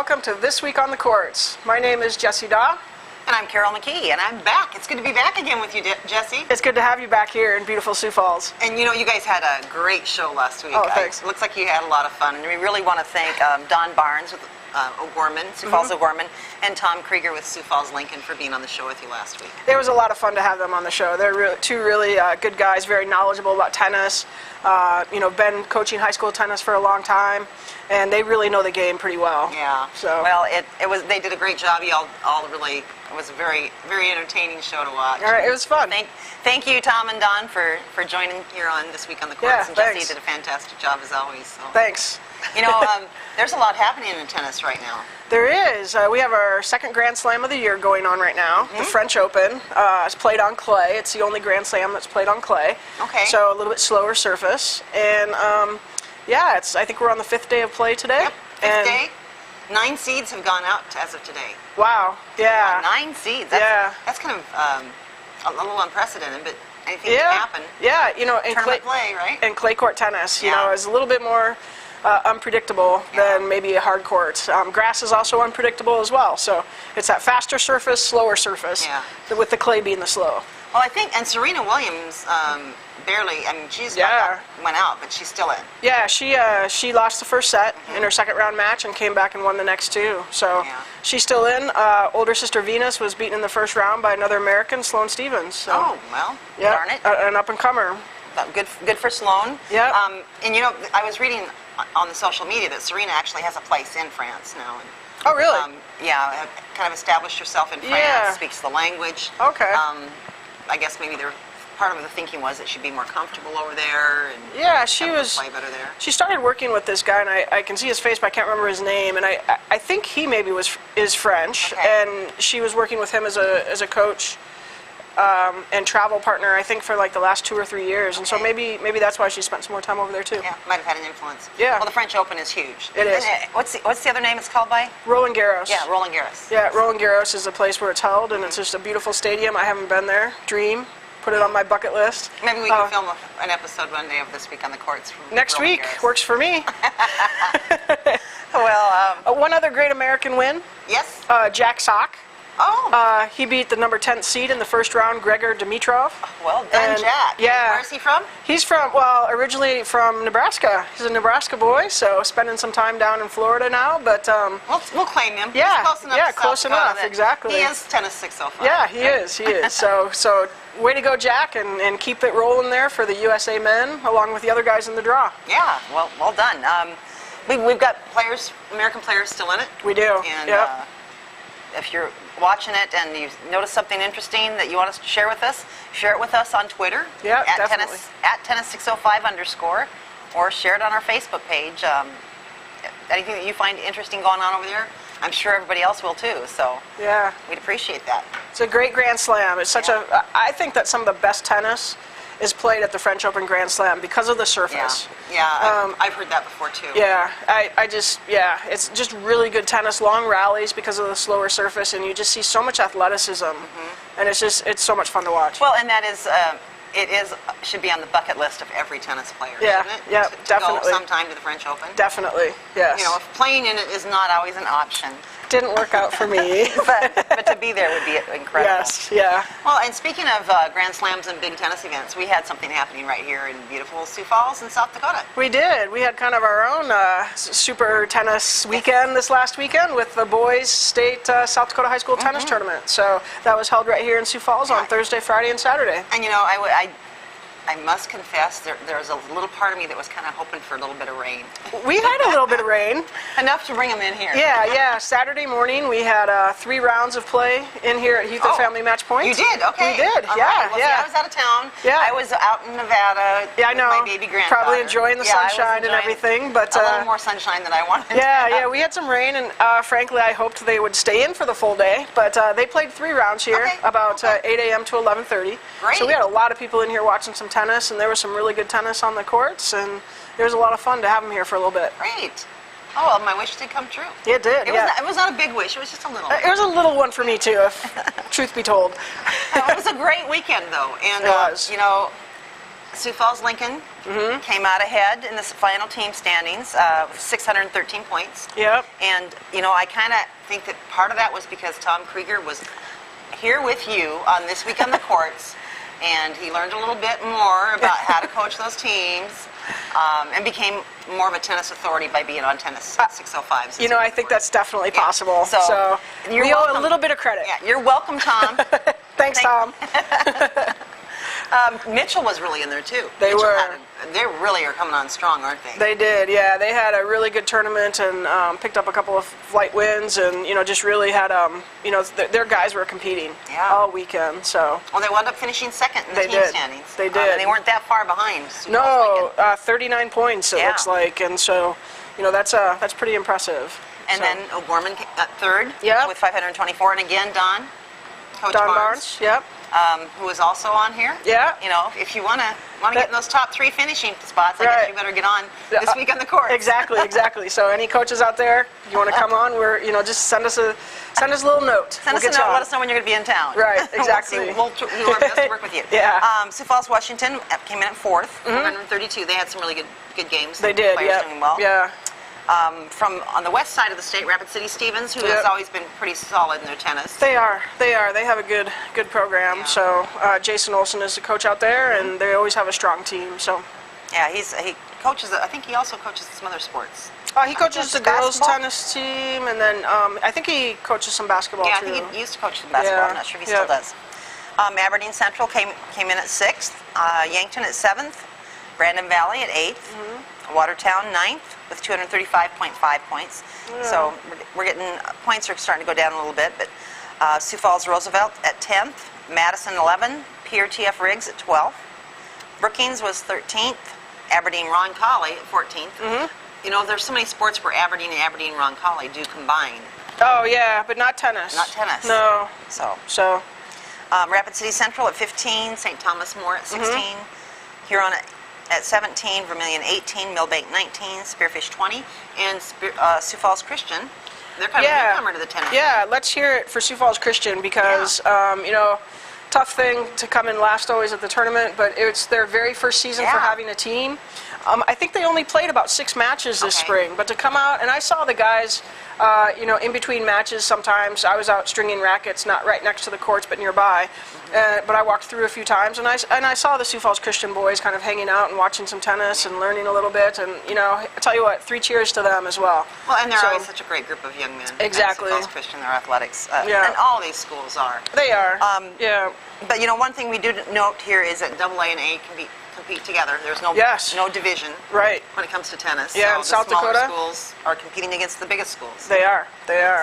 welcome to This Week on the Courts. My name is Jesse Daw. And I'm Carol McKee, and I'm back. It's good to be back again with you, Jesse. It's good to have you back here in beautiful Sioux Falls. And you know, you guys had a great show last week. Oh, thanks. It looks like you had a lot of fun. And we really want to thank Don Barnes with O'Gorman, Sioux Falls O'Gorman, and Tom Krieger with Sioux Falls Lincoln for being on the show with you last week. It was a lot of fun to have them on the show. They're two really good guys, very knowledgeable about tennis. Been coaching high school tennis for a long time, and they really know the game pretty well. Yeah. So well, they did a great job. You all really. It was a very, very entertaining show to watch. All right, it was fun. Thank you, Tom and Don, for joining here on This Week on the Courts. Yeah, and thanks. Jesse did a fantastic job as always. So. Thanks. You know, there's a lot happening in tennis right now. There is. We have our second Grand Slam of the year going on right now, the French Open. It's played on clay. It's the only Grand Slam that's played on clay. Okay. So a little bit slower surface. And I think we're on the fifth day of play today. Yep, fifth day. 9 seeds have gone out as of today. Wow, yeah. 9 seeds. That's kind of a little unprecedented, but anything can happen. Yeah, in tournament play, right? And clay court tennis, is a little bit more unpredictable than maybe a hard court. Grass is also unpredictable as well, so it's that faster surface, slower surface, with the clay being the slow. Well, I think, and Serena Williams barely, she's went out, but she's still in. Yeah, she lost the first set in her second round match and came back and won the next two. So she's still in. Older sister Venus was beaten in the first round by another American, Sloane Stephens. So, oh, well, darn it. An up-and-comer. Good for Sloane. Yeah. And I was reading on the social media that Serena actually has a place in France now. And, oh, really? Kind of established herself in France, speaks the language. Okay. I guess maybe part of the thinking was that she'd be more comfortable over there. And play better there. She started working with this guy, and I can see his face, but I can't remember his name. And I think he maybe is French, and she was working with him as a coach and travel partner, I think, for like the last 2 or 3 years. And so maybe that's why she spent some more time over there too. Yeah, might have had an influence. Yeah. Well, the French Open is huge. It is. And what's the other name it's called by? Roland Garros. Yeah, Roland Garros. Yeah, Roland Garros is the place where it's held, and it's just a beautiful stadium. I haven't been there. Dream. Put it on my bucket list. Maybe we can film an episode one day of This Week on the Courts. Next week. Works for me. Well, one other great American win. Yes. Jack Sock. Oh. He beat the number 10th seed in the first round, Gregor Dimitrov. Well done, Jack. Yeah. Where's he from? He's originally from Nebraska. He's a Nebraska boy, so spending some time down in Florida now. But we'll claim him. Yeah. He's close enough. Yeah, close enough. Exactly. He is tennis 605. Yeah, he is. He is. So way to go, Jack, and keep it rolling there for the USA men, along with the other guys in the draw. Yeah. Well done. We've got American players still in it. We do. And if you're watching it and you notice something interesting that you want us to share with us, share it with us on Twitter. Yeah, at definitely. tennis605_, or share it on our Facebook page. Anything that you find interesting going on over there, I'm sure everybody else will too. So we'd appreciate that. It's a great Grand Slam. It's I think that some of the best tennis is played at the French Open Grand Slam because of the surface. Yeah, I've heard that before too. Yeah, it's just really good tennis, long rallies because of the slower surface, and you just see so much athleticism, and it's so much fun to watch. Well, and that is, should be on the bucket list of every tennis player, shouldn't it? Yeah, to definitely. go sometime to the French Open. Definitely, yes. If playing in it is not always an option. Didn't work out for me. but to be there would be incredible. Yes, yeah. Well, and speaking of Grand Slams and big tennis events, we had something happening right here in beautiful Sioux Falls in South Dakota. We did. We had kind of our own super tennis weekend this last weekend with the boys' state South Dakota high school tennis tournament. So that was held right here in Sioux Falls on Thursday, Friday, and Saturday. And I must confess, there was a little part of me that was kind of hoping for a little bit of rain. We had a little bit of rain. Enough to bring them in here. Yeah. Saturday morning, we had 3 rounds of play in here at Heath Family Match Point. You did? Okay. We did, All right. Well, see, I was out of town. Yeah. I was out in Nevada I know. with my baby granddaughter. Probably enjoying the sunshine and everything. But a little more sunshine than I wanted. Yeah, we had some rain, and frankly, I hoped they would stay in for the full day. But they played 3 rounds here, about 8 a.m. to 11:30. Great. So we had a lot of people in here watching some tennis, and there was some really good tennis on the courts, and it was a lot of fun to have them here for a little bit. Great. Oh, well, my wish did come true. It did, It was not a big wish. It was just a little. It was a little one for me, too, if truth be told. It was a great weekend, though. And, it was. Sioux Falls Lincoln came out ahead in the final team standings with 613 points. Yep. And, you know, I kind of think that part of that was because Tom Krieger was here with you on This Week on the Courts, and he learned a little bit more about how to coach those teams and became more of a tennis authority by being on Tennis 605s. You know, I think that's definitely possible. So we owe a little bit of credit. Yeah, you're welcome, Tom. Thanks, Tom. Mitchell was really in there too. They They really are coming on strong, aren't they? They did, yeah. They had a really good tournament and picked up a couple of flight wins, and you know, just really had you know, their guys were competing all weekend. So. Well, they wound up finishing second in the team standings. They did. And they weren't that far behind. No, 39 points it looks like, and so, you know, that's pretty impressive. And then O'Gorman at third with 524, and again Coach Don Barnes. Yep. Who was also on here. Yeah. You know, if you want to get in those top 3 finishing spots, I guess you better get on This Week on the Court. Exactly. So any coaches out there, you want to come on, just send us a little note. Send us a note. Let us know when you're going to be in town. Right. Exactly. We'll do our best to work with you. Yeah. Sioux Falls, Washington came in at 4th, 432. They had some really good games. They did. Players doing well. Yeah. From on the west side of the state, Rapid City Stevens, who has always been pretty solid in their tennis. They are. They have a good program. Yeah. So Jason Olson is the coach out there, and they always have a strong team. So. Yeah, he coaches. I think he also coaches some other sports. He coaches the girls' tennis team, and then I think he coaches some basketball too. Yeah, I think he used to coach some basketball. I'm not sure if he still does. Aberdeen Central came in at 6th, Yankton at 7th, Brandon Valley at 8th. Watertown 9th with 235.5 points. Yeah. So we're getting points are starting to go down a little bit, but Sioux Falls Roosevelt at 10th, Madison 11, PRTF Riggs at 12th, Brookings was 13th, Aberdeen Roncalli at 14th. You know, there's so many sports where Aberdeen and Aberdeen Roncalli do combine. Oh yeah, but not tennis. Not tennis. No. So Rapid City Central at 15, St. Thomas More at 16, Huron at 17, Vermilion 18, Millbank 19, Spearfish 20, and Sioux Falls Christian. They're kind of a newcomer to the tennis. Yeah, let's hear it for Sioux Falls Christian because, you know, tough thing to come in last always at the tournament, but it's their very first season for having a team. I think they only played about 6 matches this spring, but to come out, and I saw the guys, you know, in between matches sometimes. I was out stringing rackets, not right next to the courts, but nearby. But I walked through a few times, and I saw the Sioux Falls Christian boys kind of hanging out and watching some tennis and learning a little bit. And, you know, I tell you what, 3 cheers to them as well. Well, and they're always such a great group of young men. Exactly. Sioux Falls Christian, their athletics. And all these schools are. They are. But, you know, one thing we do note here is that AA and A can compete together. There's no division when it comes to tennis. Yeah, so in South Dakota, the smaller schools are competing against the biggest schools. They are.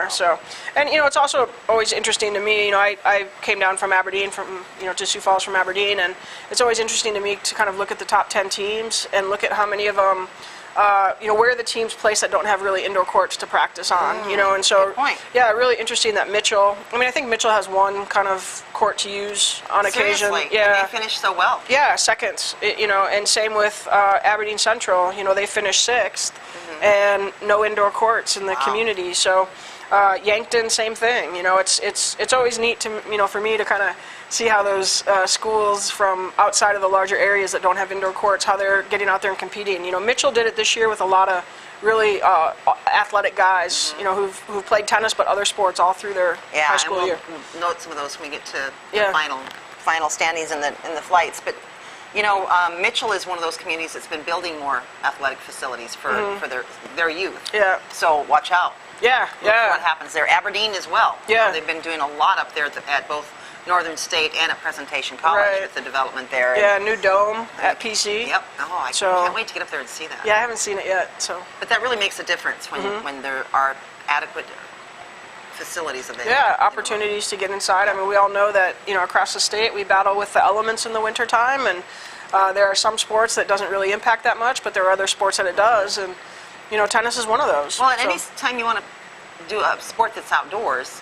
So, and you know, it's also always interesting to me. You know, I came down from Aberdeen, to Sioux Falls from Aberdeen, and it's always interesting to me to kind of look at the top 10 teams and look at how many of them. You know, where are the teams placed that don't have really indoor courts to practice on, you know, and so, really interesting that Mitchell, I mean, I think Mitchell has one kind of court to use on occasion. Yeah. And they finished so well. Yeah, second, you know, and same with Aberdeen Central, you know, they finished 6th, and no indoor courts in the community, so Yankton, same thing, you know, it's always neat to, you know, for me to kind of see how those schools from outside of the larger areas that don't have indoor courts, how they're getting out there and competing. You know, Mitchell did it this year with a lot of really athletic guys, you know, who've played tennis but other sports all through their high school year. We'll note some of those when we get to the final standings in the flights. But you know, Mitchell is one of those communities that's been building more athletic facilities for their youth. Yeah. So watch out. Yeah. Look what happens there. Aberdeen as well. Yeah. You know, they've been doing a lot up there at both Northern State and at Presentation College with the development there. Yeah, new dome at PC. Yep. Oh, I can't wait to get up there and see that. Yeah, I haven't seen it yet. So. But that really makes a difference when there are adequate facilities available. Yeah, opportunities to get inside. I mean, we all know that, you know, across the state we battle with the elements in the wintertime, and there are some sports that doesn't really impact that much, but there are other sports that it does, and, you know, tennis is one of those. Well, any time you want to do a sport that's outdoors,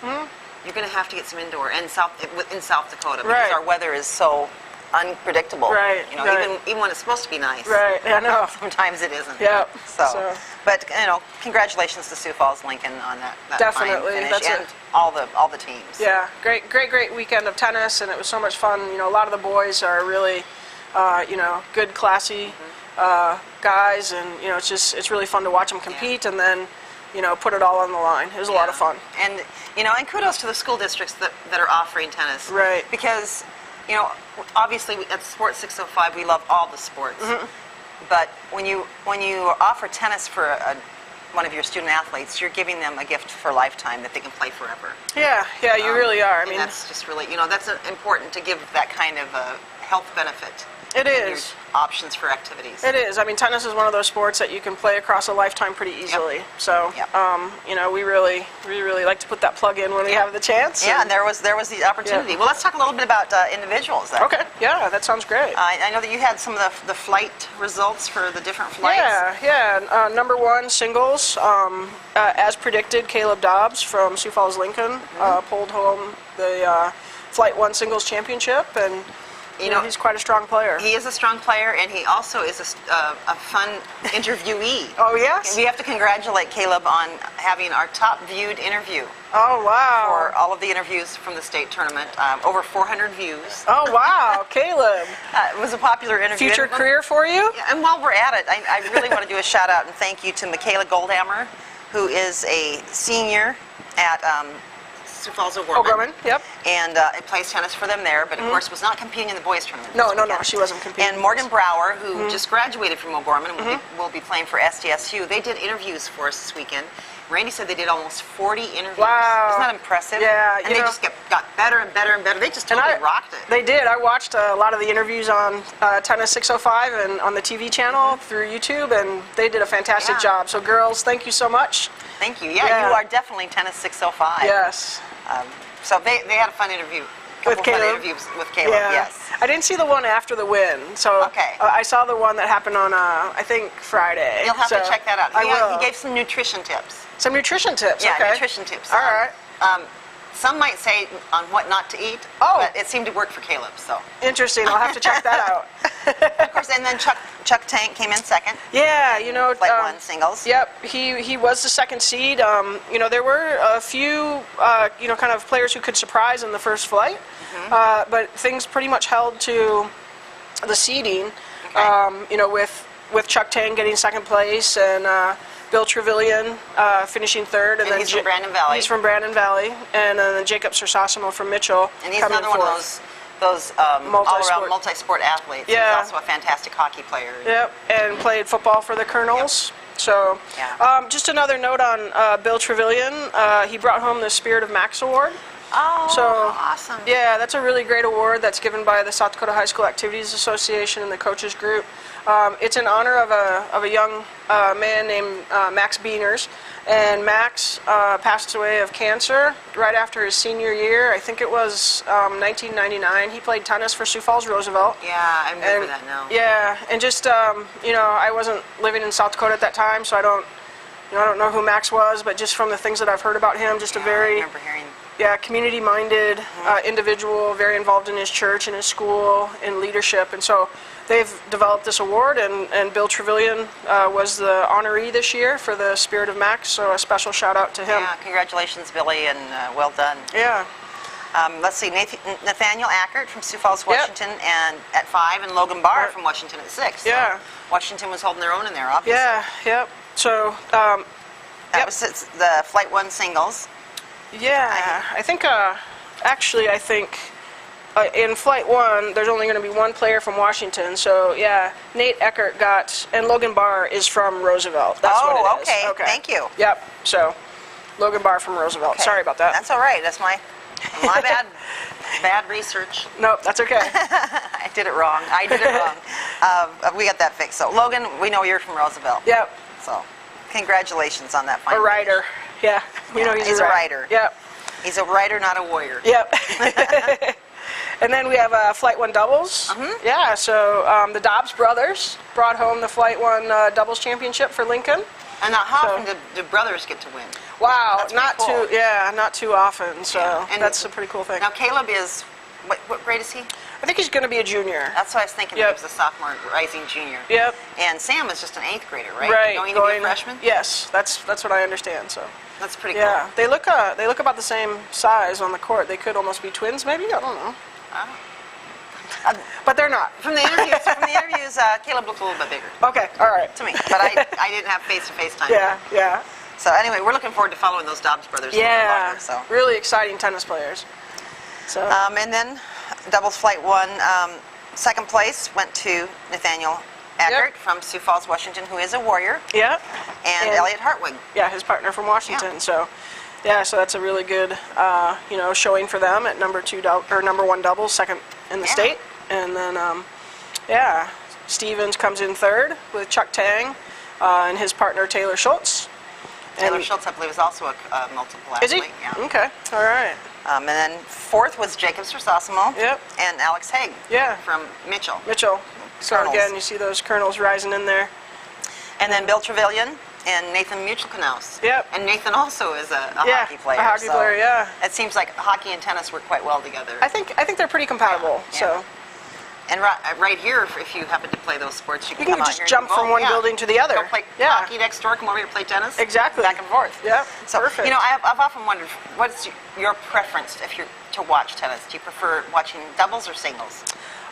you're going to have to get some indoor in South Dakota because our weather is so unpredictable. Right. You know, even when it's supposed to be nice. Right. I know. Sometimes it isn't. Yeah. So, but you know, congratulations to Sioux Falls Lincoln on that definitely fine finish, and all the teams. Yeah. Great weekend of tennis, and it was so much fun. You know, a lot of the boys are really good, classy guys, and it's really fun to watch them compete, and then put it all on the line. It was a lot of fun. And and kudos to the school districts that are offering tennis. Right. Because obviously at Sports 605 we love all the sports, but when you offer tennis for one of your student athletes, you're giving them a gift for a lifetime that they can play forever. Yeah, you really are. I mean, that's just really that's important to give that kind of a health benefit. It in is. your options for activities. It is. I mean, tennis is one of those sports that you can play across a lifetime pretty easily. Yep. So, we really like to put that plug in when we have the chance. Yeah, and there was the opportunity. Well, let's talk a little bit about individuals then. Okay. Yeah, that sounds great. I know that you had some of the flight results for the different flights. Yeah. Number one, singles. As predicted, Caleb Dobbs from Sioux Falls, Lincoln, pulled home the Flight 1 singles championship, and he's quite a strong player. He is a strong player, and he also is a fun interviewee. Oh, yes? We have to congratulate Caleb on having our top viewed interview. Oh, wow. For all of the interviews from the state tournament. Over 400 views. Oh, wow. Caleb. It was a popular interview. Future career for you? Yeah, and while we're at it, I really want to do a shout out and thank you to Michaela Goldhammer, who is a senior at Sioux Falls O'Gorman. Yep. And plays tennis for them there, but of course was not competing in the boys tournament. No, she wasn't competing. And Morgan Brower, who just graduated from O'Gorman and will be playing for SDSU, they did interviews for us this weekend. Randy said they did almost 40 interviews. Wow. Isn't that impressive? Yeah. And they just got better and better and better. They just totally rocked it. They did. I watched a lot of the interviews on Tennis 605 and on the TV channel through YouTube, and they did a fantastic job. So, girls, thank you so much. Thank you. Yeah, you are definitely Tennis 605. Yes. So they had a fun interview. With Caleb? Interviews with Caleb, yes. I didn't see the one after the win, so I saw the one that happened on, I think, Friday. You'll have to check that out. I will. He gave some nutrition tips. Some nutrition tips, yeah, okay. Nutrition tips. All right. Some might say on what not to eat, but it seemed to work for Caleb, so. Interesting. I'll have to check that out. Of course, and then Chuck Tank came in second. Yeah, Flight 1 singles. Yep, he was the second seed. There were a few, kind of players who could surprise in the first flight, but things pretty much held to the seeding. Okay. With Chuck Tank getting second place and Bill Trevelyan finishing third, and then he's from Brandon Valley. He's from Brandon Valley, and then Jacob Sersasimo from Mitchell. And he's another one of those all-around multi-sport athletes. Yeah. He's also a fantastic hockey player. Yep, and played football for the Colonels. Yep. So, just another note on Bill Trevelyan. He brought home the Spirit of Max Award. Oh, so, awesome. Yeah, that's a really great award that's given by the South Dakota High School Activities Association and the coaches group. It's in honor of a young man named Max Beaners, and Max passed away of cancer right after his senior year. I think it was 1999. He played tennis for Sioux Falls Roosevelt. Yeah, I remember that now. Yeah, and just I wasn't living in South Dakota at that time, so I don't know who Max was, but just from the things that I've heard about him, just a very I remember hearing. Yeah, community-minded individual, very involved in his church and his school in leadership, and so they've developed this award, and Bill Trevelyan was the honoree this year for the Spirit of Max, so a special shout-out to him. Yeah, congratulations, Billy, and well done. Yeah. Let's see, Nathaniel Ackert from Sioux Falls, Washington, and at 5, and Logan Barr from Washington at 6. Yeah. So Washington was holding their own in there, obviously. Yeah, yep. So, that was the Flight 1 singles. Yeah, I think in Flight 1, there's only going to be one player from Washington, so yeah, Nate Eckert and Logan Barr is from Roosevelt. That's what it is. Okay, thank you. Yep, so Logan Barr from Roosevelt. Okay. Sorry about that. That's all right, that's my bad research. Nope, that's okay. I did it wrong. We got that fixed. So Logan, we know you're from Roosevelt. Yep. So congratulations on that fine A writer. Yeah, we know he's a writer. Yep. He's a writer, not a warrior. Yep. And then we have Flight 1 doubles. Yeah, so the Dobbs brothers brought home the Flight 1 doubles championship for Lincoln. And now, how often do brothers get to win? Wow, not too often. So and that's a pretty cool thing. Now Caleb is what grade is he? I think he's going to be a junior. That's what I was thinking. He was a sophomore, rising junior. Yep. And Sam is just an 8th grader, right? Right. Going to be a freshman? Yes, that's what I understand. So. That's pretty cool. Yeah, they look about the same size on the court. They could almost be twins, maybe. I don't know. But they're not. From the interviews, Caleb looked a little bit bigger. Okay, all right. To me, but I didn't have face-to-face time. Yeah, yeah. So anyway, we're looking forward to following those Dobbs brothers. Yeah, longer, so. really exciting tennis players. So. And then doubles flight 1, second place went to Nathaniel Eckert from Sioux Falls, Washington, who is a Warrior. Yeah. And Elliot Hartwig. Yeah, his partner from Washington. Yeah. So, yeah, so that's a really good, showing for them at number 1 doubles, second in the state. And then, Stevens comes in third with Chuck Tang and his partner Taylor Schultz. Taylor Schultz, I believe, is also a multiple athlete. Is he? Yeah. Okay, all right. And then fourth was Jacob Sersosimo. Yep. And Alex Haig. Yeah. From Mitchell. So again, you see those kernels rising in there. And then Bill Trevelyan and Nathan Muchelkanaus. Yep. And Nathan also is a hockey player. A hockey player, yeah. It seems like hockey and tennis work quite well together. I think they're pretty compatible. Yeah. So. And right here, if you happen to play those sports, you can come out just here jump from one building to the other. Go play hockey next door, come over here, play tennis. Exactly. Back and forth. Yeah, so, perfect. I've often wondered, what's your preference if you're to watch tennis? Do you prefer watching doubles or singles?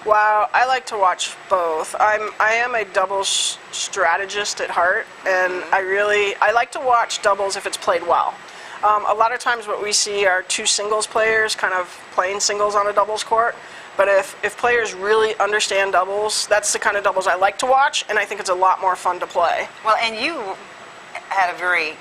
Wow, I like to watch both. I am a doubles strategist at heart, and I like to watch doubles if it's played well. A lot of times what we see are two singles players kind of playing singles on a doubles court. But if players really understand doubles, that's the kind of doubles I like to watch, and I think it's a lot more fun to play. Well, and you had a very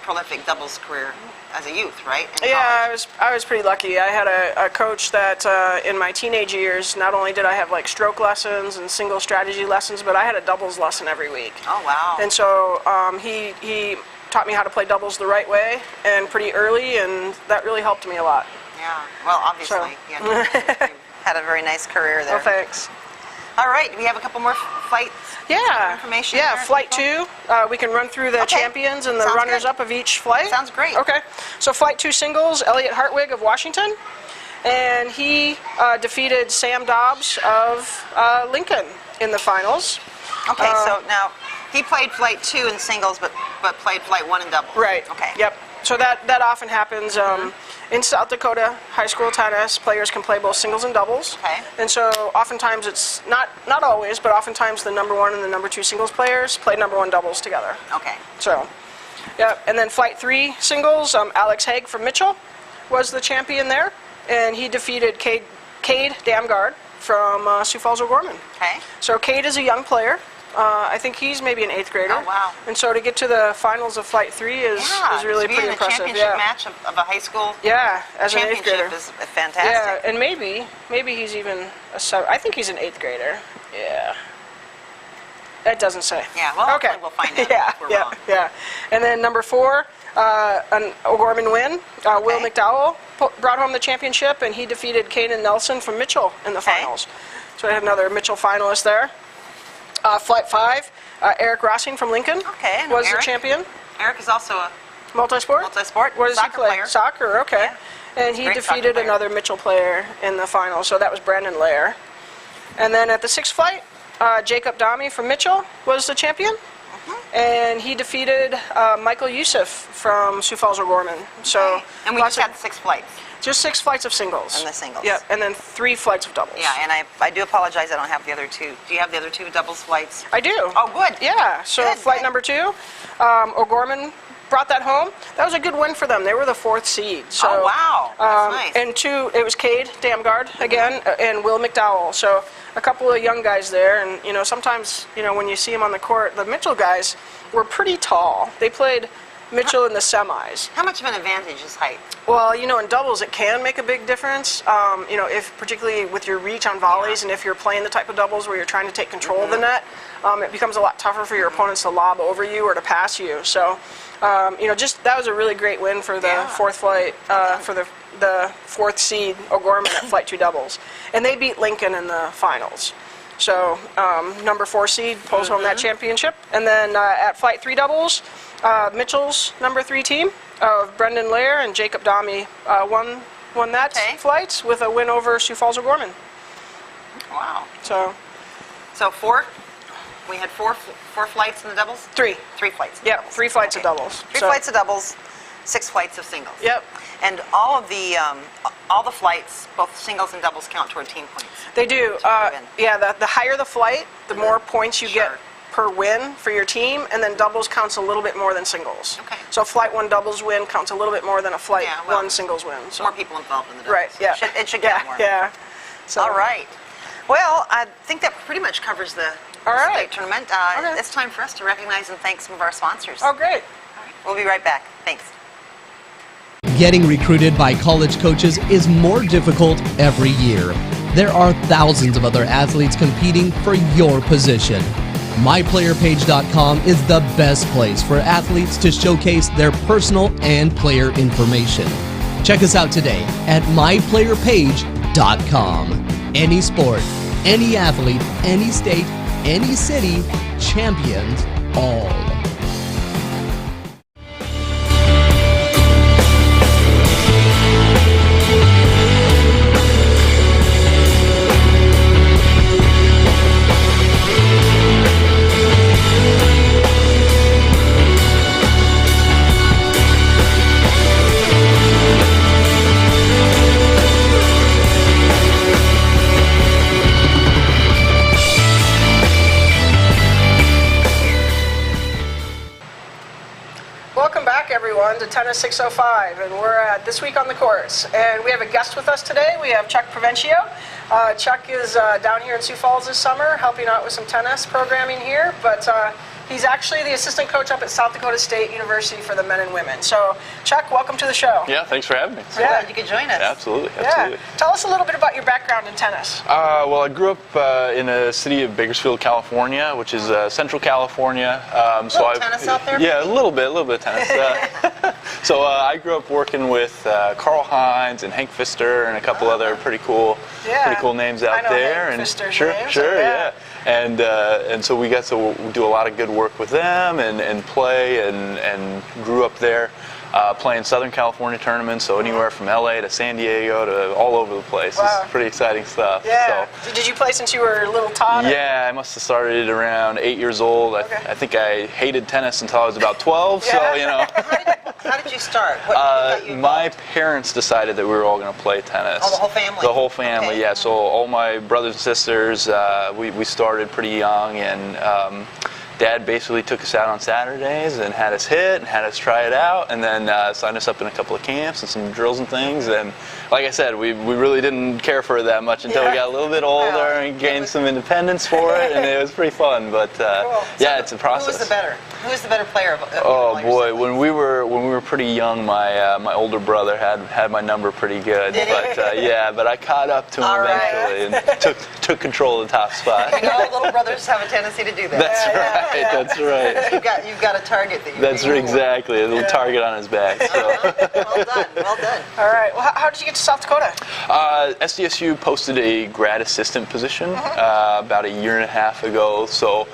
prolific doubles career as a youth, right? Yeah, I was pretty lucky. I had a coach that in my teenage years, not only did I have like stroke lessons and single strategy lessons, but I had a doubles lesson every week. Oh, wow. And so he taught me how to play doubles the right way and pretty early, and that really helped me a lot. Yeah, well, obviously, you had a very nice career there. Well, thanks. All right, we have a couple more flight information. Yeah, there, flight 2. We can run through the champions and the runners-up of each flight. Sounds great. Okay, so flight 2 singles, Elliot Hartwig of Washington, and he defeated Sam Dobbs of Lincoln in the finals. Okay, so now he played flight 2 in singles, but played flight 1 in doubles. Right. Okay. Yep. So that often happens in South Dakota high school tennis. Players can play both singles and doubles. Okay. And so oftentimes it's not always, but oftentimes the number 1 and the number 2 singles players play number 1 doubles together. Okay. So, yeah. And then flight 3 singles, Alex Haig from Mitchell was the champion there, and he defeated Cade Damgard from Sioux Falls, O'Gorman. Okay. So Cade is a young player. I think he's maybe an 8th grader. Oh, wow. And so to get to the finals of Flight 3 is really pretty impressive. To be in the championship match of a high school as an 8th grader. is fantastic. Yeah, and maybe he's even I think he's an 8th grader. Yeah. That doesn't say. Yeah, well, okay. We'll find out if we're wrong. Yeah. And then number 4, an O'Gorman win. Will McDowell brought home the championship, and he defeated Kaden Nelson from Mitchell in the finals. So I had another Mitchell finalist there. Flight 5, Eric Rossing from Lincoln was the champion. Eric is also a multi-sport. What does he play? Player. Soccer, okay. Yeah. And he defeated another Mitchell player in the final, so that was Brandon Lair. And then at the 6th flight, Jacob Dami from Mitchell was the champion. And he defeated Michael Youssef from Sioux Falls, O'Gorman. So and we just had 6 flights. Just 6 flights of singles. And the singles. Yeah, and then 3 flights of doubles. Yeah, and I do apologize I don't have the other 2. Do you have the other 2 doubles flights? I do. Oh, good. Yeah, so flight number 2, O'Gorman brought that home. That was a good win for them. They were the 4th seed. So, oh, wow. That's nice. And 2, it was Cade Damgard again, and Will McDowell. So a couple of young guys there. And, sometimes, when you see them on the court, the Mitchell guys were pretty tall. They played Mitchell in the semis. How much of an advantage is height? Well, in doubles it can make a big difference. If particularly with your reach on volleys, and if you're playing the type of doubles where you're trying to take control of the net, it becomes a lot tougher for your opponents to lob over you or to pass you. So, just that was a really great win for the 4th flight for the 4th seed O'Gorman at Flight 2 doubles, and they beat Lincoln in the finals. So number 4 seed pulls home that championship, and then at Flight 3 doubles, Mitchell's number 3 team of Brendan Lair and Jacob Dami won that flight with a win over Sioux Falls, O'Gorman. Wow. So 4. We had 4 flights in the doubles. 3 flights. Yep, 3 flights of doubles. 3 flights of doubles, 6 flights of singles. Yep. And all of the all the flights, both singles and doubles, count toward team points. They do. Yeah, the higher the flight, the more points you get per win for your team, and then doubles counts a little bit more than singles. Okay. So a flight 1 doubles win counts a little bit more than a flight 1 singles win. So. More people involved in the doubles. Right, yeah. It should get more. Yeah. So. All right. Well, I think that pretty much covers the state tournament. It's time for us to recognize and thank some of our sponsors. Oh, great. All right. We'll be right back. Thanks. Getting recruited by college coaches is more difficult every year. There are thousands of other athletes competing for your position. MyPlayerPage.com is the best place for athletes to showcase their personal and player information. Check us out today at MyPlayerPage.com. Any sport, any athlete, any state, any city, champions all. Welcome back, everyone, to Tennis 605, and we're this week on the course. And we have a guest with us today. We have Chuck Provencio. Chuck is down here in Sioux Falls this summer, helping out with some tennis programming here, but he's actually the assistant coach up at South Dakota State University for the men and women. So, Chuck, welcome to the show. Yeah, thanks for having me. So glad you could join us. Absolutely. Yeah. Tell us a little bit about your background in tennis. Well, I grew up in the city of Bakersfield, California, which is Central California. Tennis out there? Yeah, a little bit of tennis. So I grew up working with Carl Hines and Hank Pfister and a couple other pretty cool names out there. Hank Pfister's sure, names, yeah. And so we got to do a lot of good work with them and play and grew up there playing Southern California tournaments, so anywhere from LA to San Diego to all over the place. Wow. It's pretty exciting stuff. Yeah. So, Did you play since you were a little tot? yeah, I must have started around 8 years old. I think I hated tennis until I was about 12, so, you know. How did you start? My parents decided that we were all going to play tennis. Oh, the whole family? The whole family, okay. Yeah. So all my brothers and sisters, we started pretty young, and Dad basically took us out on Saturdays and had us hit and had us try it out, and then signed us up in a couple of camps and some drills and things. And like I said, we really didn't care for it that much until we got a little bit older and gained some independence for it, and it was pretty fun. But yeah, it's a process. Who was the better player of Oh boy, when we were pretty young, my older brother had my number pretty good. But I caught up to him eventually and took control of the top spot. You know, little brothers have a tendency to do that. That's right. That's right. You've got a target that you. That's right, exactly. A little target on his back. So. Well done. All right. Well, how did you get to South Dakota? SDSU posted a grad assistant position about a year and a half ago. So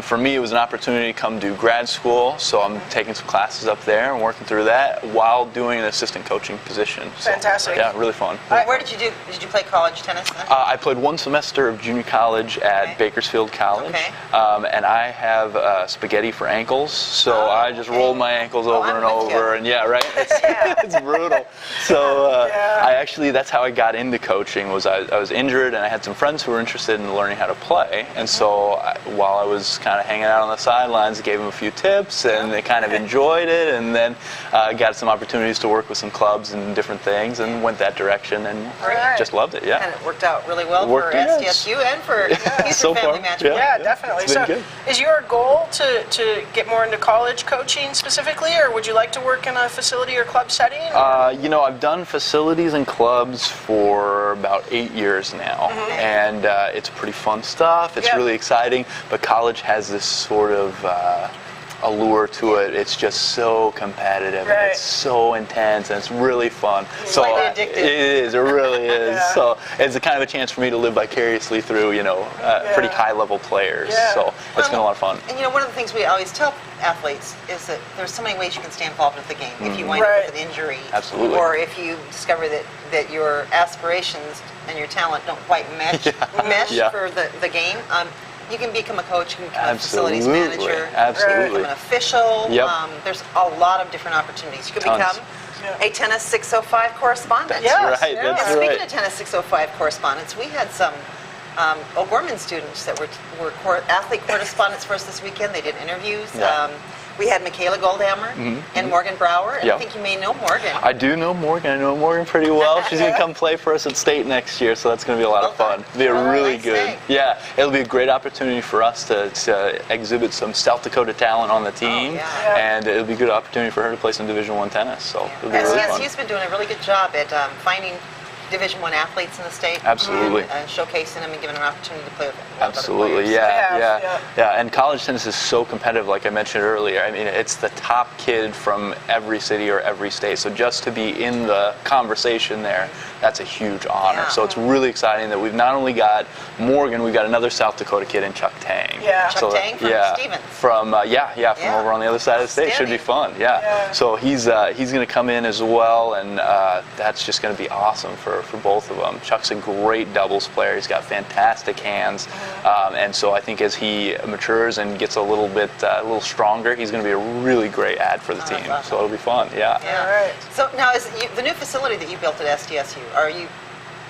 for me, it was an opportunity to come do grad school. So I'm taking some classes up there and working through that while doing an assistant coaching position. So, fantastic. Yeah, really fun. Where did you play college tennis then? I played one semester of junior college at Bakersfield College, and I have spaghetti for ankles, so I just rolled my ankles over and over, and it's brutal. So that's how I got into coaching. Was I was injured, and I had some friends who were interested in learning how to play, and so while I was kind of hanging out on the sidelines, I gave them a few tips, and they kind of enjoyed it, and then got some opportunities to work with some clubs and different things, and went that direction, and just loved it. Yeah, and it worked out really well for SDSU and for so family far. match. Yeah, definitely. It's been So, good. is your goal to get more into college coaching specifically, or would you like to work in a facility or club setting? I've done facilities and clubs for about 8 years now, and it's pretty fun stuff. It's really exciting, but college has this sort of allure to it. It's just so competitive, and it's so intense, and it's really fun. So addictive. It is. It really is. So it's a kind of a chance for me to live vicariously through, pretty high-level players. So it's been a lot of fun. And one of the things we always tell athletes is that there's so many ways you can stay involved with the game. If you wind up with an injury, absolutely, or if you discover that your aspirations and your talent don't quite mesh for the game. You can become a coach, you can become a facilities manager, you can become an official. There's a lot of different opportunities. You can become a Tennis 605 correspondent. That's right. And That's speaking right. of Tennis 605 correspondents, we had some O'Gorman students that were athlete correspondents for us this weekend. They did interviews. Yeah. We had Michaela Goldhammer and Morgan Brower, and I think you may know Morgan. I do know Morgan. I know Morgan pretty well. She's going to come play for us at state next year, so that's going to be a lot of fun. It'll be a really good. Yeah, it'll be a great opportunity for us to exhibit some South Dakota talent on the team, and it'll be a good opportunity for her to play some Division I tennis. So it'll be really fun. He's been doing a really good job at finding Division I athletes in the state. Absolutely. And showcasing them and giving them an opportunity to play with them. Absolutely, yeah. And college tennis is so competitive, like I mentioned earlier. I mean, it's the top kid from every city or every state. So just to be in the conversation there, that's a huge honor. So it's really exciting that we've not only got Morgan, we've got another South Dakota kid in Chuck Tang. Chuck Tang from Stevens. From over on the other side of the state. Should be fun. So he's going to come in as well, and that's just going to be awesome for both of them. Chuck's a great doubles player. He's got fantastic hands, and so I think as he matures and gets a little stronger, he's going to be a really great add for the team. So it'll be fun. Right. So now, is the new facility that you built at SDSU, are you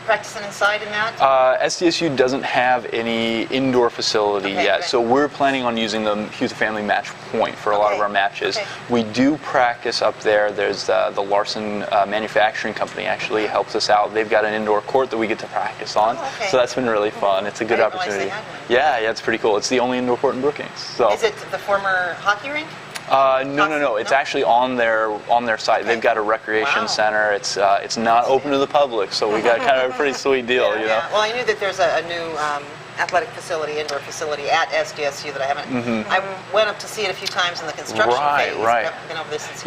practicing inside in that? SDSU doesn't have any indoor facility yet, so we're planning on using the Hughes Family Match Point for a lot of our matches. We do practice up there. There's the Larson Manufacturing Company actually helps us out. They've got an indoor court that we get to practice on, so that's been really fun. It's a good opportunity. Yeah, it's pretty cool. It's the only indoor court in Brookings. So. Is it the former hockey rink? No. It's actually on their site. They've got a recreation center. It's not open to the public, so we got kind of a pretty sweet deal, you know. Well, I knew that there's a new athletic facility, indoor facility at SDSU that I haven't. I went up to see it a few times in the construction phase. I've been over there since.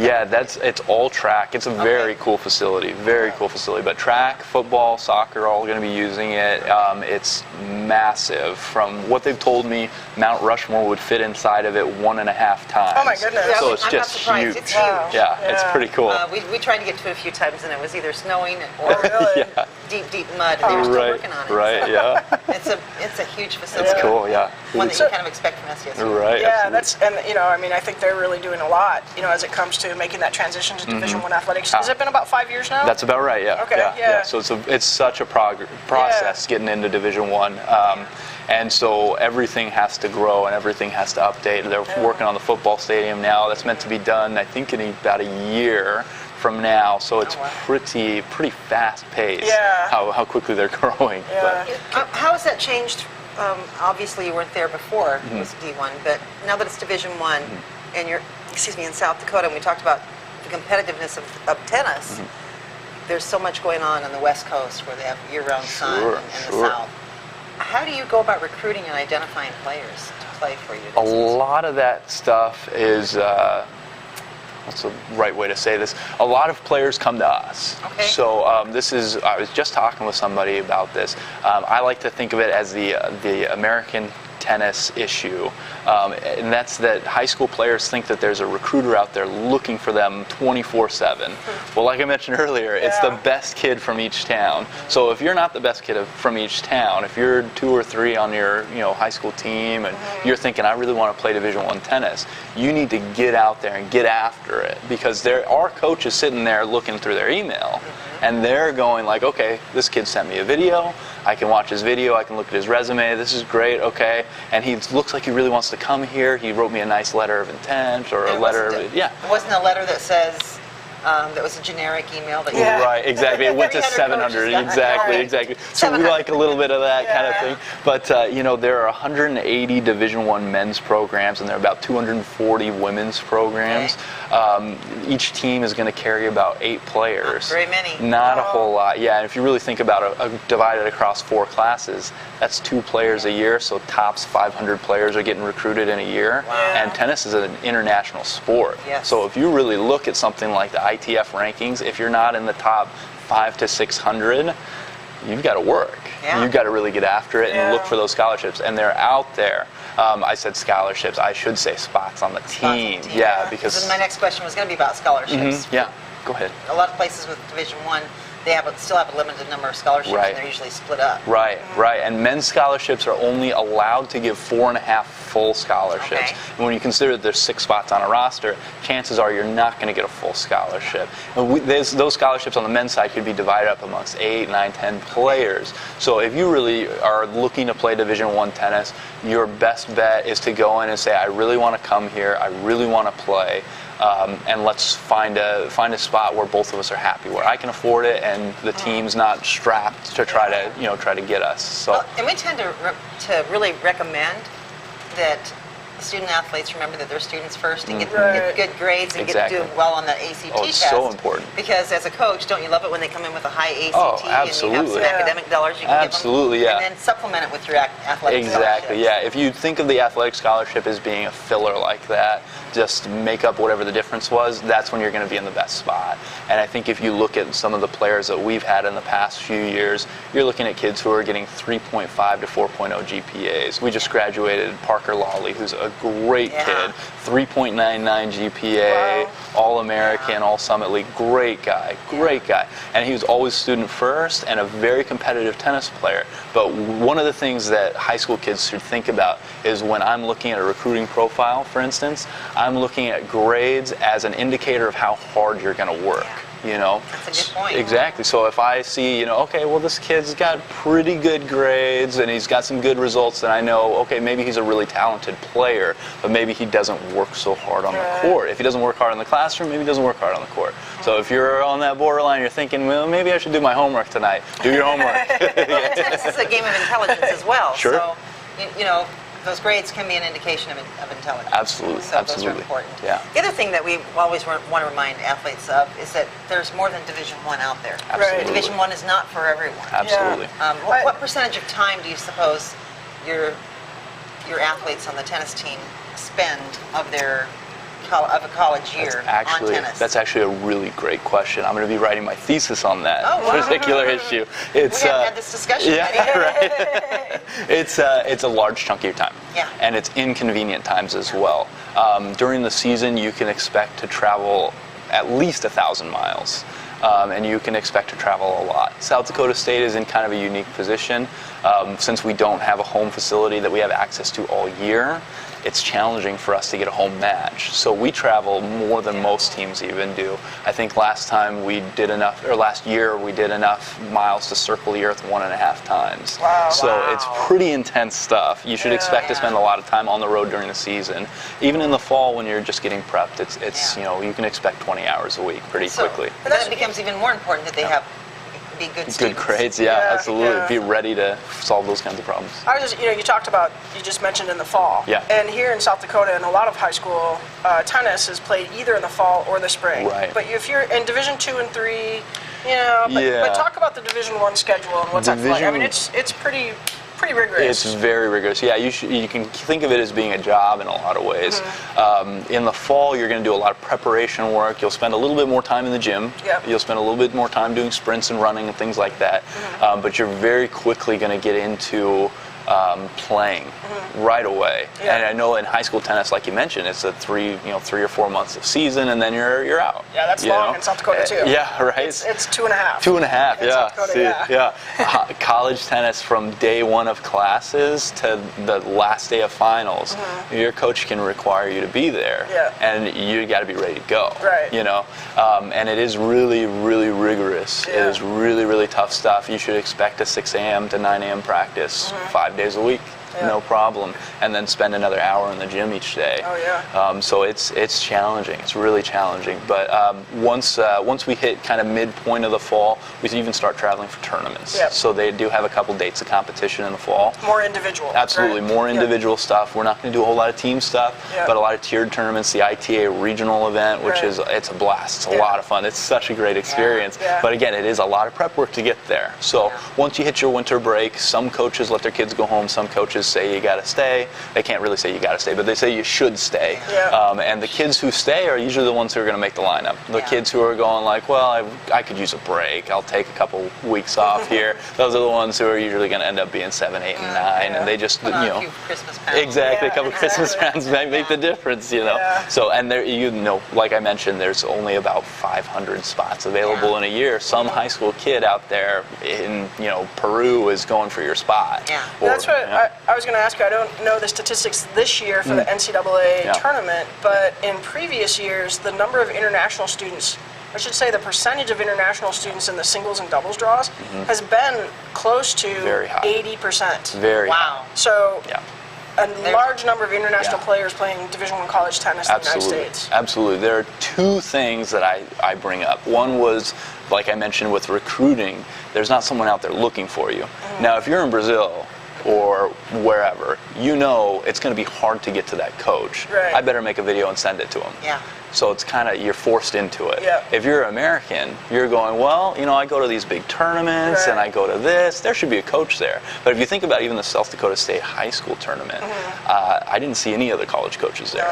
It's all track. It's a very cool facility. Very cool facility. But track, football, soccer, all going to be using it. It's massive. From what they've told me, Mount Rushmore would fit inside of it 1.5 times. Oh my goodness! So it's just huge. It's huge. It's pretty cool. We tried to get to it a few times, and it was either snowing or deep mud, and they were still working on it. It's a huge facility. It's cool, One that you kind of expect from SDSU. Right. I think they're really doing a lot, as it comes to making that transition to Division I athletics. Has it been about 5 years now? That's about right. Okay. So it's such a process getting into Division I. And so everything has to grow and everything has to update. They're working on the football stadium now. That's meant to be done, I think, in about a year from now. So it's pretty fast paced. How quickly they're growing. How has that changed? Obviously, you weren't there before. It was D1, but now that it's Division I, and you're in South Dakota, and we talked about the competitiveness of tennis. There's so much going on the West Coast where they have year-round sun and the South. How do you go about recruiting and identifying players to play for you? A lot of that stuff is, what's the right way to say this? A lot of players come to us. So I was just talking with somebody about this. I like to think of it as the American tennis issue, and that's that high school players think that there's a recruiter out there looking for them 24/7. Well, like I mentioned earlier, it's the best kid from each town. So if you're not the best kid from each town, if you're 2 or 3 on your high school team and you're thinking, I really want to play Division I tennis, you need to get out there and get after it, because there are coaches sitting there looking through their email and they're going like, okay, this kid sent me a video, I can watch his video, I can look at his resume, this is great, okay, and he looks like he really wants to come here, he wrote me a nice letter of intent or a letter of, It wasn't a letter that says, that was a generic email that you Right, exactly. It went to 700. Exactly. So we like a little bit of that kind of thing. But there are 180 Division I men's programs, and there are about 240 women's programs. Each team is going to carry about 8 players. Not very many. Not a whole lot. Yeah, and if you really think about it, divided across 4 classes, that's 2 players a year. So tops 500 players are getting recruited in a year. And tennis is an international sport. So if you really look at something like the ITF rankings, if you're not in the top 500 to 600, you've got to work. You've got to really get after it and look for those scholarships, and they're out there. I said scholarships. I should say spots on the team. Because my next question was going to be about scholarships. Yeah, go ahead. A lot of places with Division I they still have a limited number of scholarships, and they're usually split up. Right, right. And men's scholarships are only allowed to give 4.5 full scholarships. Okay. And when you consider that there's 6 spots on a roster, chances are you're not going to get a full scholarship. And those scholarships on the men's side could be divided up amongst 8, 9, 10 players. So if you really are looking to play Division I tennis, your best bet is to go in and say, I really want to come here, I really want to play. And let's find a spot where both of us are happy, where I can afford it and the team's not strapped to try to get us. So, well, and we tend to really recommend that student athletes remember that they're students first and get good grades and get to do well on that ACT test. It's so important. Because as a coach, don't you love it when they come in with a high ACT absolutely. and you have some academic dollars you can give them? Yeah. And then supplement it with your athletic Exactly, yeah. If you think of the athletic scholarship as being a filler like that, just make up whatever the difference was, that's when you're going to be in the best spot. And I think if you look at some of the players that we've had in the past few years, you're looking at kids who are getting 3.5 to 4.0 GPAs. We just graduated Parker Lawley, who's a great kid, 3.99 GPA, All-American, All-Summit League, great guy. And he was always student first and a very competitive tennis player. But one of the things that high school kids should think about is when I'm looking at a recruiting profile, for instance, I'm looking at grades as an indicator of how hard you're going to work. You know, that's a good point. Exactly. So if I see, okay, well, this kid's got pretty good grades and he's got some good results, then I know, okay, maybe he's a really talented player, but maybe he doesn't work so hard on the court. If he doesn't work hard in the classroom, maybe he doesn't work hard on the court. So if you're on that borderline, you're thinking, well, maybe I should do my homework tonight. Do your homework. Well, tennis is a game of intelligence as well. Sure. So, those grades can be an indication of intelligence. Absolutely, so absolutely. Those are important. Yeah. The other thing that we always want to remind athletes of is that there's more than Division I out there. Absolutely. Division I is not for everyone. Absolutely. What percentage of time do you suppose your athletes on the tennis team spend of a college year on tennis? That's actually a really great question. I'm going to be writing my thesis on that particular issue. We haven't had this discussion. Yeah, right. It's a large chunk of your time. Yeah. And it's inconvenient times as well. During the season, you can expect to travel at least 1,000 miles. And you can expect to travel a lot. South Dakota State is in kind of a unique position. Since we don't have a home facility that we have access to all year, it's challenging for us to get a home match. So we travel more than most teams even do. I think last year we did enough miles to circle the earth 1.5 times. Wow. So it's pretty intense stuff. You should expect to spend a lot of time on the road during the season. Even in the fall when you're just getting prepped, it's you can expect 20 hours a week pretty quickly. But then it becomes even more important that they be good students. Good grades, absolutely. Be ready to solve those kinds of problems. You just mentioned in the fall. Yeah. And here in South Dakota, and a lot of high school, tennis is played either in the fall or the spring. Right. But if you're in Division II and III, but talk about the Division I schedule and what's that like. I mean, it's pretty rigorous. It's very rigorous. Yeah, you can think of it as being a job in a lot of ways. In the fall, you're going to do a lot of preparation work. You'll spend a little bit more time in the gym. Yep. You'll spend a little bit more time doing sprints and running and things like that. But you're very quickly going to get into playing right away. Yeah. And I know in high school tennis, like you mentioned, it's a 3 or 4 months of season, and then you're out. Yeah, that's long in South Dakota too. Yeah, right. It's 2.5. 2.5. In South Dakota, College tennis from day one of classes to the last day of finals. Your coach can require you to be there, and you got to be ready to go. Right. And it is really, really rigorous. Yeah. It is really, really tough stuff. You should expect a 6 a.m. to 9 a.m. practice 5 days a week. No problem, and then spend another hour in the gym each day. Oh yeah. So it's challenging. It's really challenging. But once we hit kind of midpoint of the fall, we even start traveling for tournaments. Yep. So they do have a couple dates of competition in the fall. More individual. Absolutely, right? more individual stuff. We're not going to do a whole lot of team stuff, but a lot of tiered tournaments. The ITA regional event, which it's a blast. It's a lot of fun. It's such a great experience. Yeah. But again, it is a lot of prep work to get there. So once you hit your winter break, some coaches let their kids go go home. Some coaches say you got to stay. They can't really say you got to stay, but they say you should stay. Yeah. And the kids who stay are usually the ones who are going to make the lineup. The kids who are going like, well, I could use a break. I'll take a couple weeks off here. Those are the ones who are usually going to end up being 7, 8, and 9, and they just, Put on a few Christmas pounds. exactly, a couple Christmas pounds make the difference, So, and there, like I mentioned, there's only about 500 spots available in a year. Some high school kid out there in, Peru is going for your spot. Yeah. That's what I was going to ask you. I don't know the statistics this year for the NCAA tournament, but in previous years, the number of international students, I should say the percentage of international students in the singles and doubles draws has been close to 80%. Very wow. So a large number of international players playing Division I college tennis in the United States. Absolutely. There are two things that I bring up. One was, like I mentioned, with recruiting, there's not someone out there looking for you. Now, if you're in Brazil or wherever, it's going to be hard to get to that coach. Right. I better make a video and send it to him. Yeah. So it's kind of, you're forced into it. Yeah. If you're American, you're going, well, I go to these big tournaments and I go to this. There should be a coach there. But if you think about even the South Dakota State high school tournament, I didn't see any other college coaches there.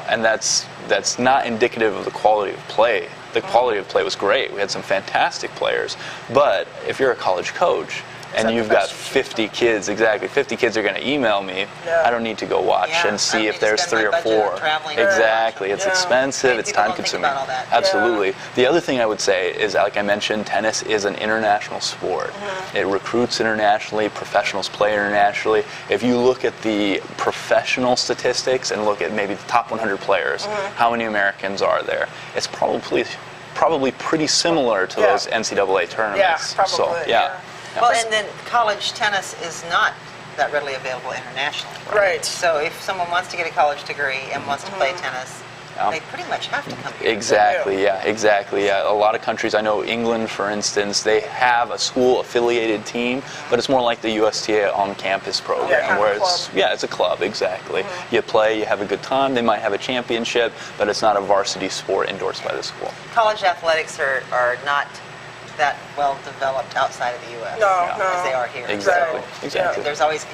And that's not indicative of the quality of play. The quality of play was great. We had some fantastic players. But if you're a college coach, and you've got 50 kids, 50 kids are going to email me. I don't need to go watch and see if there's 3 or 4. Exactly. It's expensive. It's time consuming. Absolutely. The other thing I would say is, like I mentioned, tennis is an international sport. It recruits internationally. Professionals play internationally. If you look at the professional statistics and look at maybe the top 100 players, how many Americans are there? It's probably pretty similar to those NCAA tournaments. Yeah, probably. So, Well, and then college tennis is not that readily available internationally. Right. So if someone wants to get a college degree and wants to play tennis, they pretty much have to come here. Exactly, A lot of countries, I know England, for instance, they have a school-affiliated team, but it's more like the USTA on-campus program, where it's a club, exactly. You play, you have a good time, they might have a championship, but it's not a varsity sport endorsed by the school. College athletics are not that well developed outside of the U.S. as they are here. Exactly. So, Exactly.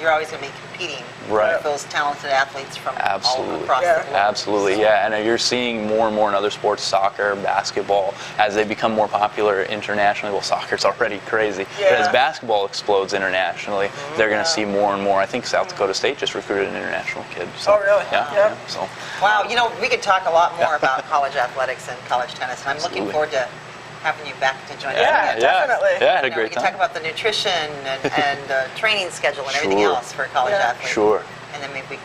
You're always going to be competing with those talented athletes from all across the globe. Absolutely, and you're seeing more and more in other sports, soccer, basketball, as they become more popular internationally. Well, soccer's already crazy, but as basketball explodes internationally, they're going to see more and more. I think South Dakota State just recruited an international kid. So, oh, really? Yeah. So. Wow, we could talk a lot more about college athletics and college tennis, and I'm looking forward to having you back to join us. Definitely. Yeah, I had a great we can time. talk about the nutrition and training schedule and everything else for college athletes. Sure. And then maybe we can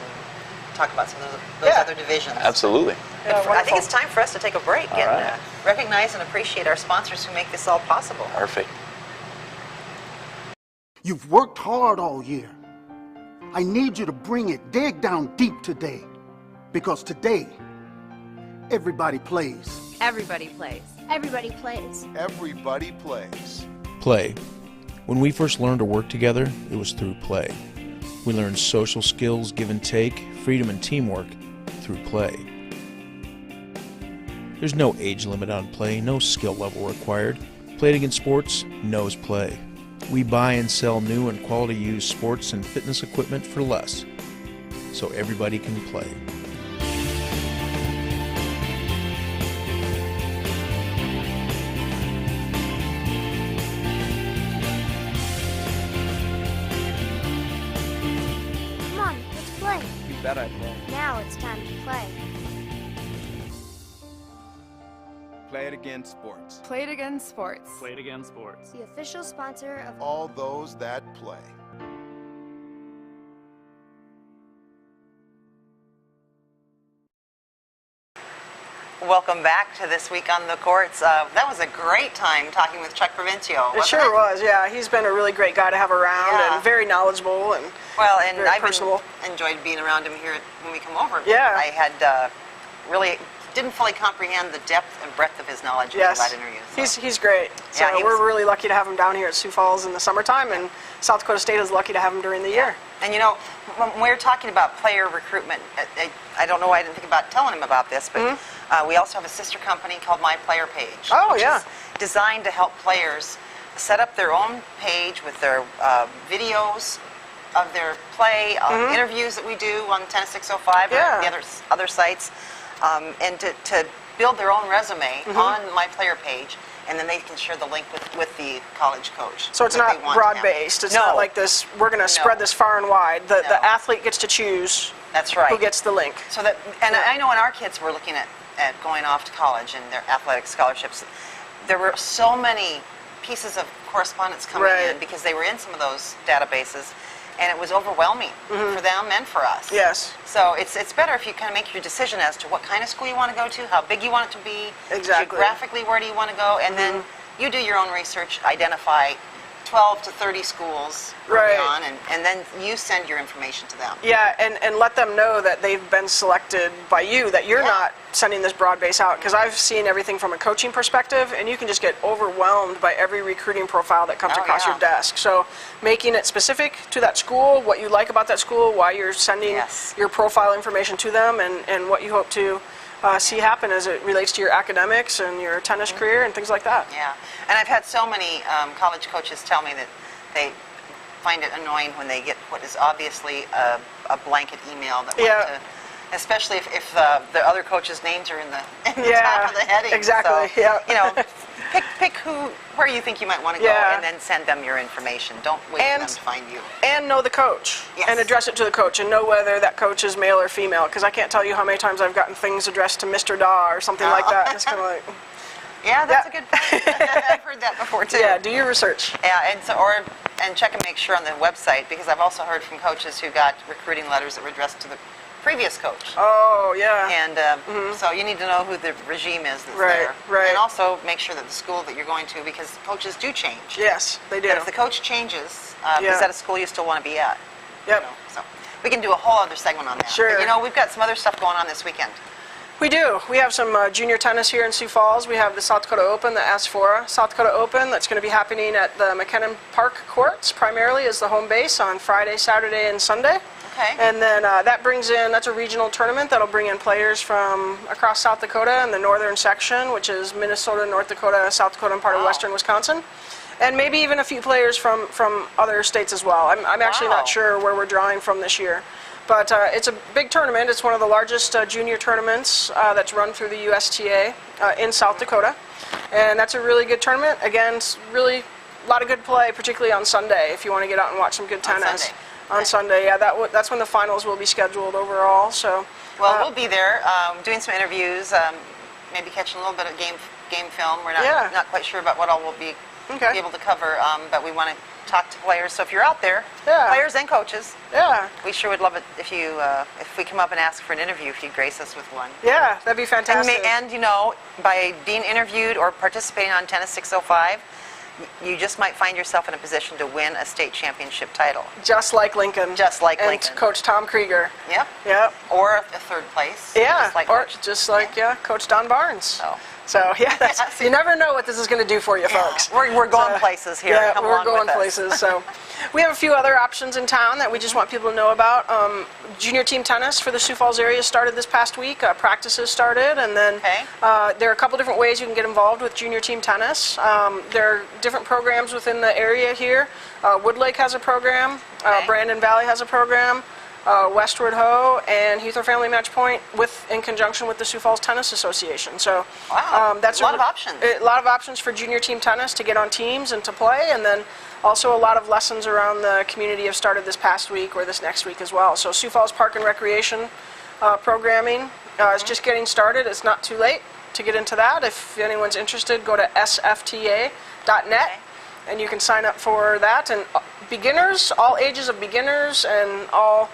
talk about some of those other divisions. Absolutely. I think it's time for us to take a break All and right. recognize and appreciate our sponsors who make this all possible. Perfect. You've worked hard all year. I need you to bring it, dig down deep today. Because today, everybody plays. Everybody plays. Everybody plays. Everybody plays. Play. When we first learned to work together, it was through play. We learned social skills, give and take, freedom and teamwork through play. There's no age limit on play, no skill level required. Play It Again Sports knows play. We buy and sell new and quality used sports and fitness equipment for less, so everybody can play. Bet I play. Now it's time to play. Play It Again Sports. Play It Again Sports. Play It Again Sports. The official sponsor of all those that play. Welcome back to This Week on the Courts. That was a great time talking with Chuck Provencio. It sure was, yeah. He's been a really great guy to have around and very knowledgeable and very I've personable. Enjoyed being around him here when we come over. Yeah. I had really didn't fully comprehend the depth and breadth of his knowledge in that interview. So. He's great. So we're really lucky to have him down here at Sioux Falls in the summertime, and South Dakota State is lucky to have him during the year. And when we were talking about player recruitment, I don't know why I didn't think about telling him about this, but we also have a sister company called My Player Page. Oh, which is designed to help players set up their own page with their videos, play, interviews that we do on Tennis 605 or the other sites, and to build their own resume on my player page, and then they can share the link with the college coach. So it's not broad-based. It's not like this, we're going to spread this far and wide. The athlete gets to choose That's right. who gets the link. So that, and I know when our kids were looking at going off to college and their athletic scholarships, there were so many pieces of correspondence coming in because they were in some of those databases, and it was overwhelming for them and for us. Yes. So it's better if you kind of make your decision as to what kind of school you want to go to, how big you want it to be, exactly. geographically where do you want to go, and then you do your own research, identify 12 to 30 schools early on, and then you send your information to them. Yeah, and let them know that they've been selected by you, that you're not sending this broad base out, because I've seen everything from a coaching perspective, and you can just get overwhelmed by every recruiting profile that comes across your desk. So making it specific to that school, what you like about that school, why you're sending your profile information to them, and what you hope to see happen as it relates to your academics and your tennis career and things like that. Yeah, and I've had so many college coaches tell me that they find it annoying when they get what is obviously a blanket email that went to, especially if the other coaches' names are in the top of the heading. Exactly. So, you know, pick where you think you might want to go, and then send them your information. Don't wait for them to find you. And know the coach, and address it to the coach, and know whether that coach is male or female. Because I can't tell you how many times I've gotten things addressed to Mr. Da or something like that. And it's kind of like, yeah, that's a good point. I've heard that before too. Yeah, do your research. Yeah, and check and make sure on the website, because I've also heard from coaches who got recruiting letters that were addressed to the previous coach. Oh, yeah. And so you need to know who the regime is that's there. Right. And also make sure that the school that you're going to, because coaches do change. Yes, they do. And if the coach changes, is that a school you still want to be at? Yep. You know, so we can do a whole other segment on that. Sure. But, you know, we've got some other stuff going on this weekend. We do. We have some junior tennis here in Sioux Falls. We have the South Dakota Open, the Asphora South Dakota Open, that's going to be happening at the McKinnon Park Courts, primarily as the home base on Friday, Saturday, and Sunday. Okay. And then that brings in, that's a regional tournament that'll bring in players from across South Dakota and the northern section, which is Minnesota, North Dakota, South Dakota, and part of western Wisconsin. And maybe even a few players from other states as well. I'm actually not sure where we're drawing from this year. But it's a big tournament. It's one of the largest junior tournaments that's run through the USTA in South Dakota. And that's a really good tournament. Again, it's really a lot of good play, particularly on Sunday, if you want to get out and watch some good tennis. On Sunday, yeah, that's when the finals will be scheduled overall. So, well, we'll be there doing some interviews, maybe catching a little bit of game film. We're not quite sure about what all we'll be able to cover, but we want to talk to players. So if you're out there, players and coaches, we sure would love it if you if we come up and ask for an interview, if you'd grace us with one. Yeah, that'd be fantastic. And you know, by being interviewed or participating on Tennis 605. You just might find yourself in a position to win a state championship title. Just like Lincoln. Just like Lincoln. And Coach Tom Krieger. Yep. Yep. Or a third place. Yeah. Just like Coach Don Barnes. So yeah, you never know what this is going to do for you, folks. We're going places here. Yeah, we're going places. So we have a few other options in town that we just want people to know about. Junior team tennis for the Sioux Falls area started this past week. Practices started, and then there are a couple different ways you can get involved with junior team tennis. There are different programs within the area here. Woodlake has a program. Brandon Valley has a program. Westward Ho and Heathrow Family Match Point in conjunction with the Sioux Falls Tennis Association. So that's a lot of options. A lot of options for junior team tennis to get on teams and to play, and then also a lot of lessons around the community have started this past week or this next week as well. So Sioux Falls Park and Recreation programming is just getting started. It's not too late to get into that. If anyone's interested, go to sfta.net and you can sign up for that. And beginners, all ages of beginners and all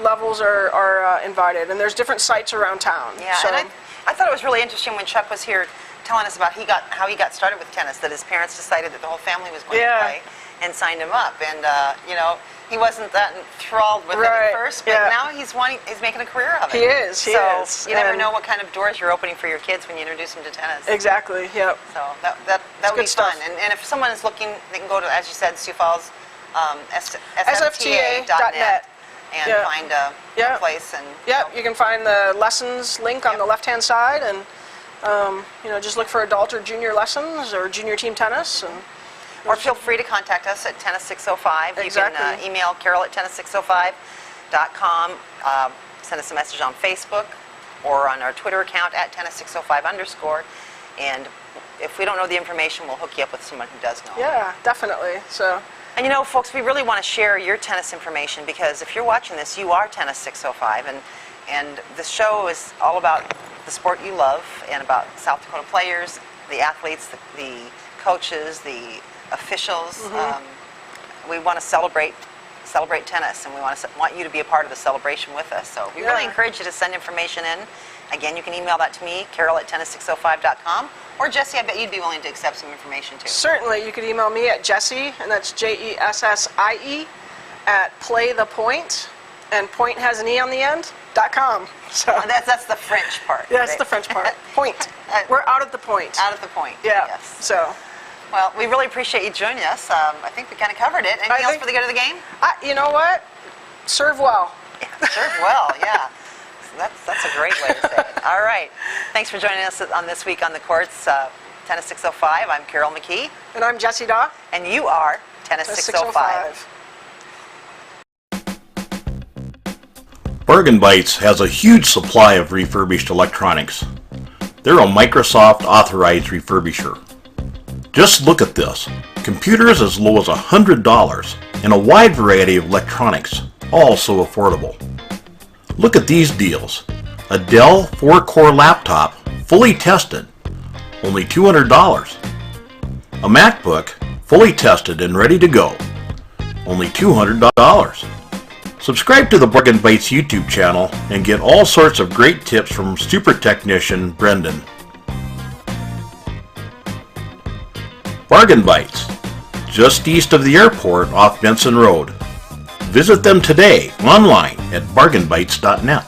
levels are invited, and there's different sites around town. Yeah, so, and I thought it was really interesting when Chuck was here telling us about how he got started with tennis, that his parents decided that the whole family was going to play and signed him up. And you know, he wasn't that enthralled with it at first, but now he's making a career of it. He is. So you never know what kind of doors you're opening for your kids when you introduce them to tennis. Exactly. Yep. So that would be fun. And if someone is looking, they can go to, as you said, Sioux Falls sfta.net. And find a place. And you can find the lessons link on the left-hand side, and you know, just look for adult or junior lessons or junior team tennis. And Or feel free to contact us at tennis605. Exactly. You can email Carol at tennis605.com. Send us a message on Facebook or on our Twitter account at tennis605_. And if we don't know the information, we'll hook you up with someone who does know. Yeah, definitely. So. And you know, folks, we really want to share your tennis information, because if you're watching this, you are Tennis 605, and this show is all about the sport you love and about South Dakota players, the athletes, the coaches, the officials. We want to celebrate tennis, and we want you to be a part of the celebration with us. So we really encourage you to send information in. Again, you can email that to me, Carol at tennis605.com. Or Jesse, I bet you'd be willing to accept some information too. Certainly, you could email me at Jessie, and that's JESSIE, at playthepoint, and point has an E on the end, .com. So that's the French part. Yeah, that's the French part. Point. We're out at the point. Out at the point. Yeah. Yes. So. Well, we really appreciate you joining us. I think we kind of covered it. Anything else for the good of the game? You know what? Serve well. Yeah, serve well, yeah. That's a great way to say it. All right. Thanks for joining us on This Week on the Courts. Tennis 605. I'm Carol McKee. And I'm Jessie Daw. And you are Tennis 605. Bargain Bites has a huge supply of refurbished electronics. They're a Microsoft authorized refurbisher. Just look at this. Computers as low as $100 and a wide variety of electronics, all so affordable. Look at these deals. A Dell 4-core laptop, fully tested, only $200. A MacBook, fully tested and ready to go, only $200. Subscribe to the Bargain Bites YouTube channel and get all sorts of great tips from super technician Brendan. Bargain Bites, just east of the airport off Benson Road. Visit them today online at bargainbites.net.